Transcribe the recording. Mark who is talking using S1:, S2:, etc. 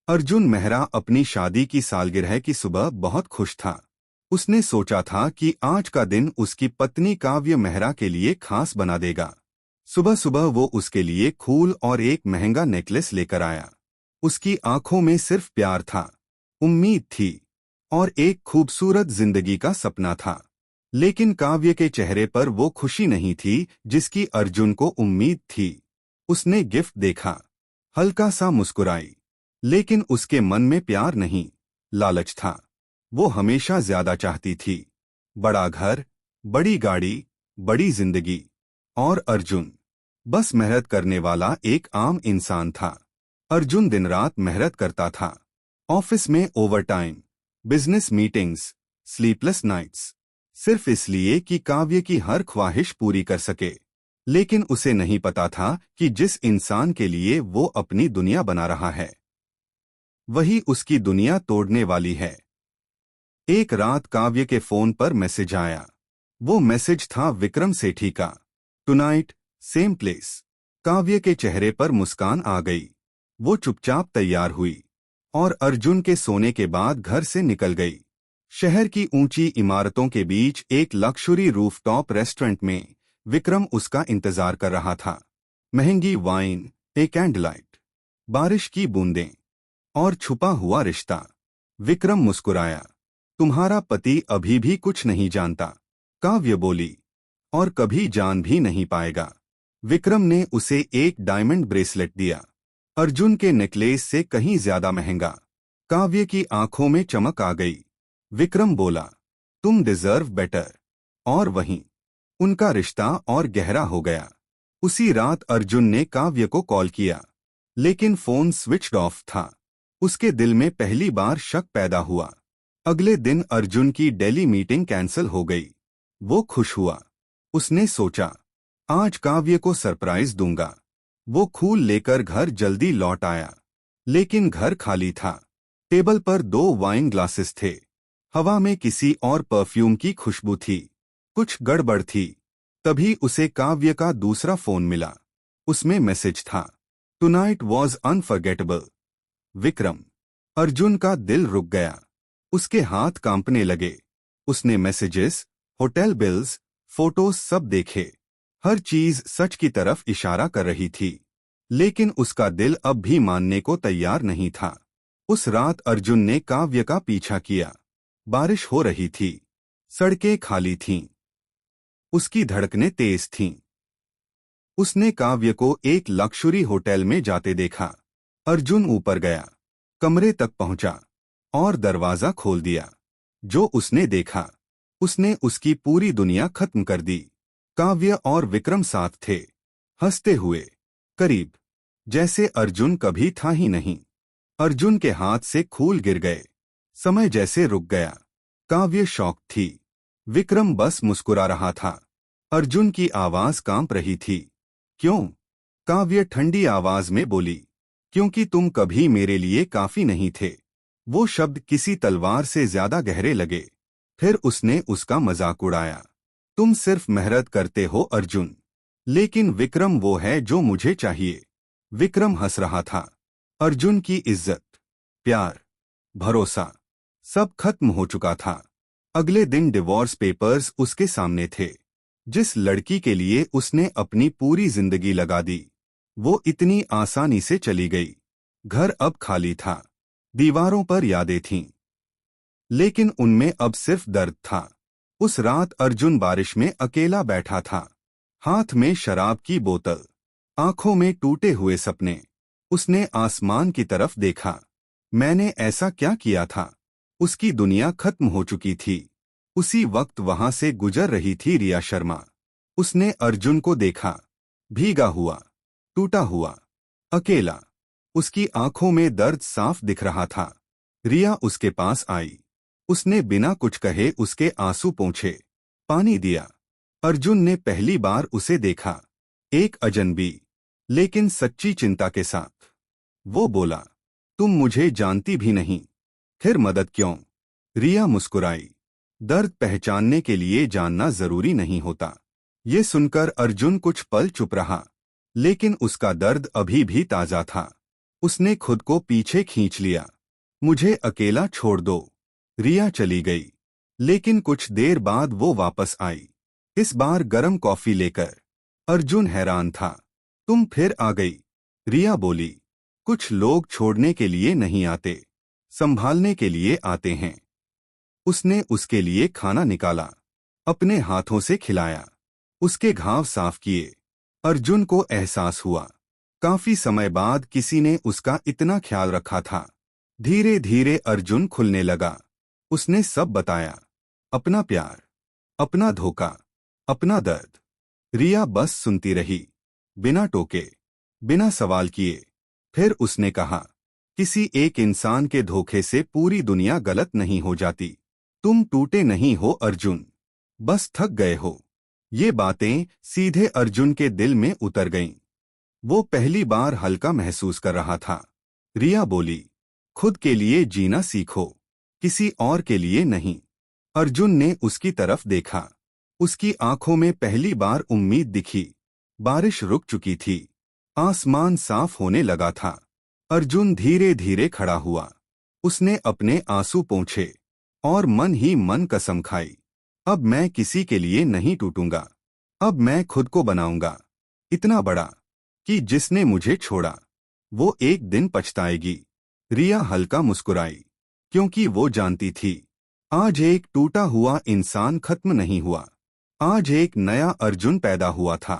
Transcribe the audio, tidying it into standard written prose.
S1: अर्जुन मेहरा अपनी शादी की सालगिरह की सुबह बहुत खुश था। उसने सोचा था कि आज का दिन उसकी पत्नी काव्य मेहरा के लिए खास बना देगा। सुबह सुबह वो उसके लिए फूल और एक महंगा नेकलेस लेकर आया। उसकी आंखों में सिर्फ प्यार था, उम्मीद थी और एक खूबसूरत जिंदगी का सपना था। लेकिन काव्य के चेहरे पर वो खुशी नहीं थी जिसकी अर्जुन को उम्मीद थी। उसने गिफ्ट देखा, हल्का सा मुस्कुराई, लेकिन उसके मन में प्यार नहीं, लालच था। वो हमेशा ज्यादा चाहती थी, बड़ा घर, बड़ी गाड़ी, बड़ी जिंदगी। और अर्जुन बस मेहनत करने वाला एक आम इंसान था। अर्जुन दिन रात मेहनत करता था, ऑफिस में overtime, business meetings, sleepless nights, सिर्फ इसलिए कि काव्य की हर ख्वाहिश पूरी कर सके। लेकिन उसे नहीं पता था कि जिस इंसान के लिए वो अपनी दुनिया बना रहा है, वही उसकी दुनिया तोड़ने वाली है। एक रात काव्य के फोन पर मैसेज आया। वो मैसेज था विक्रम सेठी का। Tonight, same place. काव्य के चेहरे पर मुस्कान आ गई। वो चुपचाप तैयार हुई और अर्जुन के सोने के बाद घर से निकल गई। शहर की ऊंची इमारतों के बीच एक लक्जरी रूफटॉप रेस्टोरेंट में विक्रम उसका इंतजार कर रहा था। महंगी वाइन, एक कैंडलाइट, बारिश की बूंदें और छुपा हुआ रिश्ता। विक्रम मुस्कुराया। तुम्हारा पति अभी भी कुछ नहीं जानता, काव्य बोली, और कभी जान भी नहीं पाएगा। विक्रम ने उसे एक डायमंड ब्रेसलेट दिया, अर्जुन के नेकलेस से कहीं ज्यादा महंगा। काव्य की आंखों में चमक आ गई। विक्रम बोला, तुम डिजर्व बेटर। और वहीं उनका रिश्ता और गहरा हो गया। उसी रात अर्जुन ने काव्य को कॉल किया, लेकिन फोन स्विच्ड ऑफ था। उसके दिल में पहली बार शक पैदा हुआ। अगले दिन अर्जुन की डेली मीटिंग कैंसिल हो गई। वो खुश हुआ। उसने सोचा, आज काव्य को सरप्राइज दूंगा। वो फूल लेकर घर जल्दी लौट आया, लेकिन घर खाली था। टेबल पर 2 वाइन ग्लासेस थे। हवा में किसी और परफ्यूम की खुशबू थी। कुछ गड़बड़ थी। तभी उसे काव्य का दूसरा फोन मिला। उसमें मैसेज था, tonight was unforgettable, Vikram. Arjun का दिल रुक गया। उसके हाथ कांपने लगे। उसने मैसेजेस, होटल बिल्स, फोटोज सब देखे। हर चीज सच की तरफ इशारा कर रही थी। लेकिन उसका दिल अब भी मानने को तैयार नहीं था। उस रात अर्जुन ने काव्य का पीछा किया। बारिश हो रही थी, सड़कें खाली थीं, उसकी धड़कनें तेज थीं। उसने काव्य को एक लक्जरी होटल में जाते देखा। अर्जुन ऊपर गया, कमरे तक पहुंचा और दरवाजा खोल दिया। जो उसने देखा, उसने उसकी पूरी दुनिया खत्म कर दी। काव्य और विक्रम साथ थे, हंसते हुए, करीब, जैसे अर्जुन कभी था ही नहीं। अर्जुन के हाथ से फूल गिर गए। समय जैसे रुक गया। काव्य शॉक थी। विक्रम बस मुस्कुरा रहा था। अर्जुन की आवाज कांप रही थी। क्यों? काव्य ठंडी आवाज में बोली, क्योंकि तुम कभी मेरे लिए काफी नहीं थे। वो शब्द किसी तलवार से ज्यादा गहरे लगे। फिर उसने उसका मजाक उड़ाया, तुम सिर्फ मेहनत करते हो अर्जुन, लेकिन विक्रम वो है जो मुझे चाहिए। विक्रम हंस रहा था। अर्जुन की इज्जत, प्यार, भरोसा सब खत्म हो चुका था। अगले दिन डिवोर्स पेपर्स उसके सामने थे। जिस लड़की के लिए उसने अपनी पूरी जिंदगी लगा दी, वो इतनी आसानी से चली गई। घर अब खाली था। दीवारों पर यादें थीं, लेकिन उनमें अब सिर्फ दर्द था। उस रात अर्जुन बारिश में अकेला बैठा था, हाथ में शराब की बोतल, आंखों में टूटे हुए सपने। उसने आसमान की तरफ देखा। मैंने ऐसा क्या किया था? उसकी दुनिया खत्म हो चुकी थी। उसी वक्त वहां से गुजर रही थी रिया शर्मा। उसने अर्जुन को देखा, भीगा हुआ, टूटा हुआ, अकेला। उसकी आंखों में दर्द साफ दिख रहा था। रिया उसके पास आई। उसने बिना कुछ कहे उसके आंसू पोंछे, पानी दिया। अर्जुन ने पहली बार उसे देखा, एक अजनबी, लेकिन सच्ची चिंता के साथ। वो बोला, तुम मुझे जानती भी नहीं, फिर मदद क्यों? रिया मुस्कुराई। दर्द पहचानने के लिए जानना जरूरी नहीं होता। ये सुनकर अर्जुन कुछ पल चुप रहा, लेकिन उसका दर्द अभी भी ताजा था। उसने खुद को पीछे खींच लिया। मुझे अकेला छोड़ दो। रिया चली गई, लेकिन कुछ देर बाद वो वापस आई, इस बार गर्म कॉफी लेकर। अर्जुन हैरान था। तुम फिर आ गई, रिया बोली। कुछ लोग छोड़ने के लिए नहीं आते, संभालने के लिए आते हैं। उसने उसके लिए खाना निकाला, अपने हाथों से खिलाया, उसके घाव साफ किए। अर्जुन को एहसास हुआ, काफी समय बाद किसी ने उसका इतना ख्याल रखा था। धीरे धीरे अर्जुन खुलने लगा। उसने सब बताया, अपना प्यार, अपना धोखा, अपना दर्द। रिया बस सुनती रही, बिना टोके, बिना सवाल किए। फिर उसने कहा, किसी एक इंसान के धोखे से पूरी दुनिया गलत नहीं हो जाती। तुम टूटे नहीं हो अर्जुन, बस थक गए हो। ये बातें सीधे अर्जुन के दिल में उतर गईं। वो पहली बार हल्का महसूस कर रहा था। रिया बोली, खुद के लिए जीना सीखो, किसी और के लिए नहीं। अर्जुन ने उसकी तरफ देखा। उसकी आंखों में पहली बार उम्मीद दिखी। बारिश रुक चुकी थी, आसमान साफ होने लगा था। अर्जुन धीरे धीरे खड़ा हुआ। उसने अपने आंसू पोंछे और मन ही मन कसम खाई, अब मैं किसी के लिए नहीं टूटूंगा। अब मैं खुद को बनाऊंगा, इतना बड़ा कि जिसने मुझे छोड़ा वो एक दिन पछताएगी। रिया हल्का मुस्कुराई, क्योंकि वो जानती थी, आज एक टूटा हुआ इंसान खत्म नहीं हुआ, आज एक नया अर्जुन पैदा हुआ था।